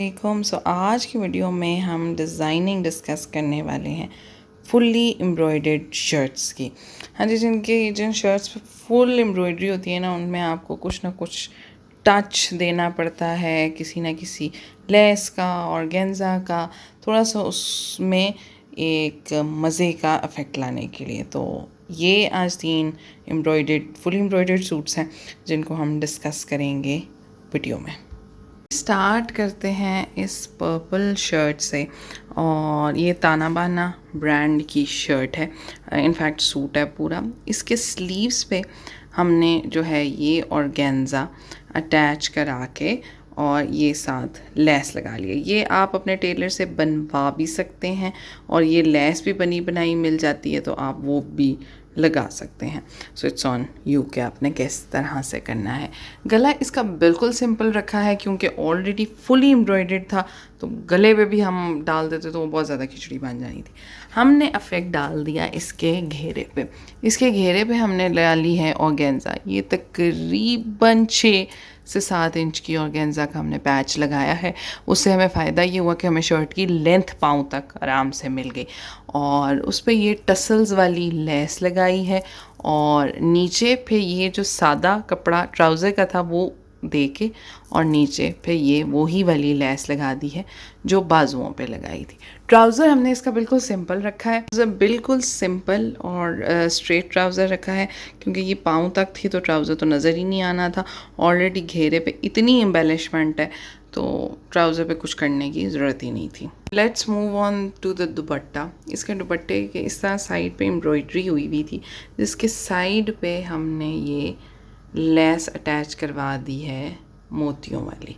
सो आज की वीडियो में हम डिज़ाइनिंग डिस्कस करने वाले हैं फुल्ली एम्ब्रॉयडर्ड शर्ट्स की। हाँ जी, जिन शर्ट्स पे फुल एम्ब्रॉयडरी होती है ना, उनमें आपको कुछ ना कुछ टच देना पड़ता है, किसी ना किसी लेस का, ऑर्गेन्जा का, थोड़ा सा उसमें एक मज़े का इफ़ेक्ट लाने के लिए। तो ये आज 3 फुल एम्ब्रॉयडर्ड सूट्स हैं जिनको हम डिस्कस करेंगे वीडियो में। स्टार्ट करते हैं इस पर्पल शर्ट से, और ये ताना बाना ब्रांड की शर्ट है, इनफैक्ट सूट है पूरा। इसके स्लीव्स पे हमने जो है ये ऑर्गेन्जा अटैच करा के और ये साथ लेस लगा लिया। ये आप अपने टेलर से बनवा भी सकते हैं और ये लेस भी बनी बनाई मिल जाती है, तो आप वो भी लगा सकते हैं। सो इट्स ऑन यू कि आपने किस तरह से करना है। गला इसका बिल्कुल सिंपल रखा है क्योंकि ऑलरेडी फुली एम्ब्रॉयडर्ड था, तो गले पे भी हम डाल देते तो वो बहुत ज़्यादा खिचड़ी बन जानी थी। हमने इफेक्ट डाल दिया इसके घेरे पे। इसके घेरे पे हमने डाली है ऑर्गेन्जा। ये तकरीबन 6 से 7 इंच की ऑर्गेन्जा का हमने पैच लगाया है। उससे हमें फ़ायदा ये हुआ कि हमें शर्ट की लेंथ पाँव तक आराम से मिल गई, और उस पर ये टसल्स वाली लेस लगाई है, और नीचे पे ये जो सादा कपड़ा ट्राउज़र का था वो दे के, और नीचे पे ये वही वाली लेस लगा दी है जो बाजुओं पे लगाई थी। ट्राउज़र हमने इसका बिल्कुल सिंपल रखा है, बिल्कुल सिंपल और स्ट्रेट ट्राउज़र रखा है क्योंकि ये पाँव तक थी तो ट्राउज़र तो नज़र ही नहीं आना था। ऑलरेडी घेरे पे इतनी एम्बेलिशमेंट है तो ट्राउज़र पे कुछ करने की ज़रूरत ही नहीं थी। Let's move on to the dupatta. इसके दुपट्टे के इस तरह साइड पे एम्ब्रॉयडरी हुई हुई थी, जिसके साइड पे हमने ये लेस अटैच करवा दी है मोतियों वाली।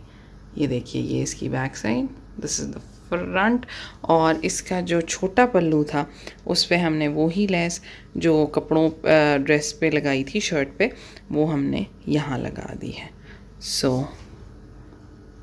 ये देखिए, ये इसकी back side, this is the front, और इसका जो छोटा पल्लू था उस पे हमने वही लेस जो कपड़ों ड्रेस पे लगाई थी, शर्ट पे, वो हमने यहाँ लगा दी है। So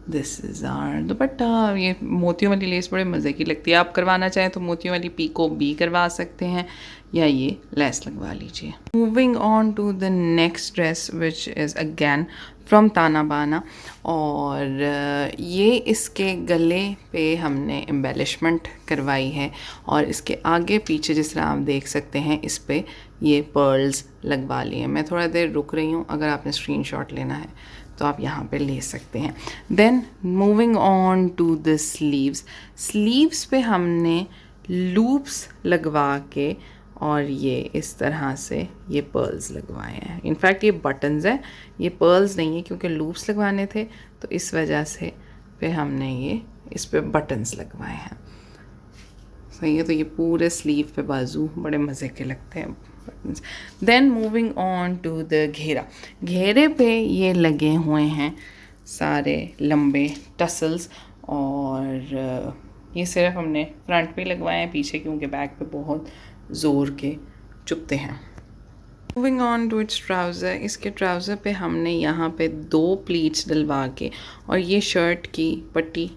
this is our dupatta. ये मोतियों वाली लेस बड़े मज़े की लगती है। आप करवाना चाहें तो मोतियों वाली पीको भी करवा सकते हैं या ये लेस लगवा लीजिए। Moving on to the next dress which is again from Tana Bana, और ये इसके गले पे हमने एम्बेलिशमेंट करवाई है, और इसके आगे पीछे जिस तरह आप देख सकते हैं इस पे ये पर्ल्स लगवा लिए हैं। मैं थोड़ा देर रुक रही हूँ, अगर आपने स्क्रीनशॉट लेना है तो आप यहाँ पे ले सकते हैं। Then moving on to the sleeves पे हमने लूप्स लगवा के और ये इस तरह से ये पर्ल्स लगवाए हैं। इनफैक्ट ये बटन्स हैं, ये पर्ल्स नहीं है क्योंकि लूप्स लगवाने थे, तो इस वजह से फिर हमने ये इस पे बटन्स लगवाए हैं। सही है, तो ये पूरे स्लीव पे बाजू बड़े मज़े के लगते हैं buttons. Then moving on to the घेरे पे ये लगे हुए हैं सारे लंबे टसल्स, और ये सिर्फ हमने फ्रंट पे लगवाए हैं, पीछे क्योंकि बैक पे बहुत ज़ोर के चुभते हैं। Moving on to its trouser. इसके ट्राउज़र पे हमने यहाँ पे 2 प्लीट्स डलवा के और ये शर्ट की पट्टी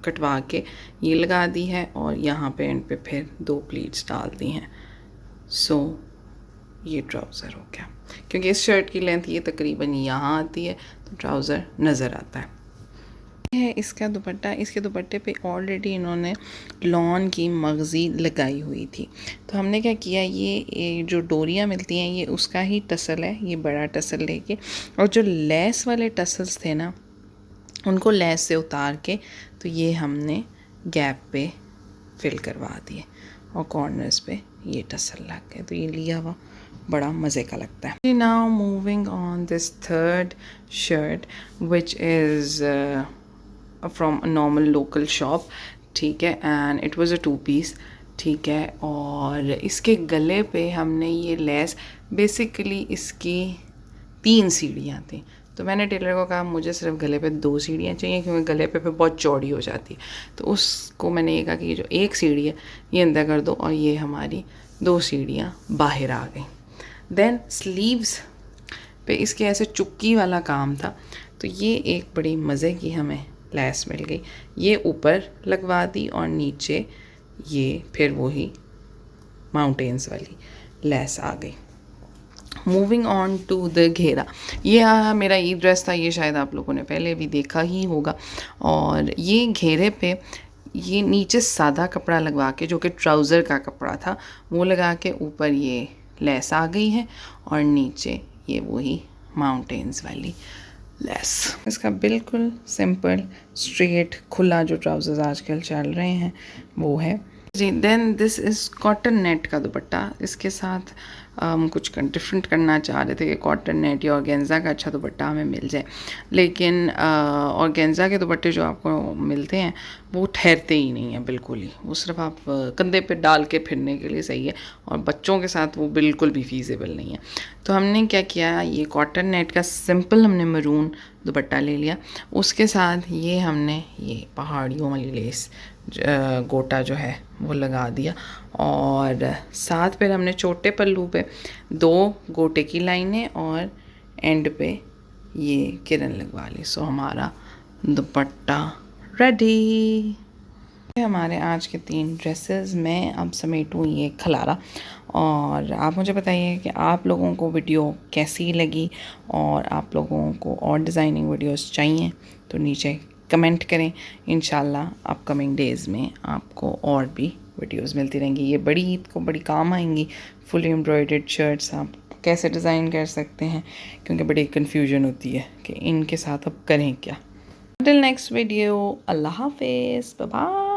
कटवा के ये लगा दी है, और यहाँ पे एंड पे फिर 2 प्लीट्स डाल दी हैं। सो ये ट्राउज़र हो गया। क्योंकि इस शर्ट की लेंथ ये तकरीबन यहाँ आती है, तो ट्राउज़र नज़र आता है। इसका दुपट्टा। इसके दुपट्टे पे ऑलरेडी इन्होंने लॉन की मगज़ी लगाई हुई थी, तो हमने क्या किया, ये जो डोरियाँ मिलती हैं ये उसका ही टसल है, ये बड़ा टसल लेके, और जो लेस वाले टसल्स थे ना उनको लेस से उतार के तो ये हमने गैप पे फिल करवा दिए, और कॉर्नर्स पे ये टसल लग गए, तो ये लिया हुआ बड़ा मज़े का लगता है। Now moving on this third shirt which is from normal local shop, ठीक है, and it was a 2 piece, ठीक है। और इसके गले पे हमने ये लेस, बेसिकली इसकी 3 सीढ़ियाँ थी, तो मैंने टेलर को कहा मुझे सिर्फ गले पे 2 सीढ़ियाँ चाहिए क्योंकि गले पे बहुत चौड़ी हो जाती है, तो उसको मैंने ये कहा कि ये जो 1 सीढ़ी है ये अंदर कर दो, और ये हमारी 2 सीढ़ियाँ बाहर आ गई। देन स्लीव्स पे इसके ऐसे चुक्की वाला काम था, तो ये एक बड़ी मज़े की हमें लेस मिल गई, ये ऊपर लगवा दी और नीचे ये फिर वही माउंटेन्स वाली लेस आ गई। मूविंग ऑन टू द घेरा, ये मेरा ईद ड्रेस था, ये शायद आप लोगों ने पहले भी देखा ही होगा। और ये घेरे पे ये नीचे सादा कपड़ा लगवा के, जो कि ट्राउज़र का कपड़ा था, वो लगा के ऊपर ये लेस आ गई है और नीचे ये वही माउंटेन्स वाली लेस। इसका बिल्कुल सिंपल स्ट्रेट खुला जो ट्राउज़र्स आजकल चल रहे हैं वो है जी। Then this is cotton net का दुपट्टा। इसके साथ कुछ डिफरेंट करना चाह रहे थे कि कॉटन नेट या ऑर्गेन्जा का अच्छा दुपट्टा हमें मिल जाए, लेकिन ऑर्गेन्जा के दुपट्टे जो आपको मिलते हैं वो ठहरते ही नहीं हैं बिल्कुल ही। वो सिर्फ आप कंधे पे डाल के फिरने के लिए सही है, और बच्चों के साथ वो बिल्कुल भी फीजेबल नहीं है। तो हमने क्या किया, ये कॉटन नेट का सिंपल हमने मरून दुपट्टा ले लिया, उसके साथ ये हमने ये पहाड़ियों वाली लेस गोटा जो है वो लगा दिया, और साथ फिर हमने छोटे पल्लू पे 2 गोटे की लाइनें और एंड पे ये किरण लगवा ली। सो हमारा दुपट्टा रेडी। हमारे आज के 3 ड्रेसेस में अब समेटूँ ये खलारा, और आप मुझे बताइए कि आप लोगों को वीडियो कैसी लगी, और आप लोगों को और डिज़ाइनिंग वीडियोस चाहिए तो नीचे कमेंट करें। इंशाल्लाह अपकमिंग डेज़ में आपको और भी वीडियोस मिलती रहेंगी। ये बड़ी ईद को बड़ी काम आएंगी। फुली एम्ब्रॉयडर्ड शर्ट्स आप कैसे डिज़ाइन कर सकते हैं, क्योंकि बड़ी कन्फ्यूजन होती है कि इनके साथ अब करें क्या। Until next video, Allah Hafiz, bye bye.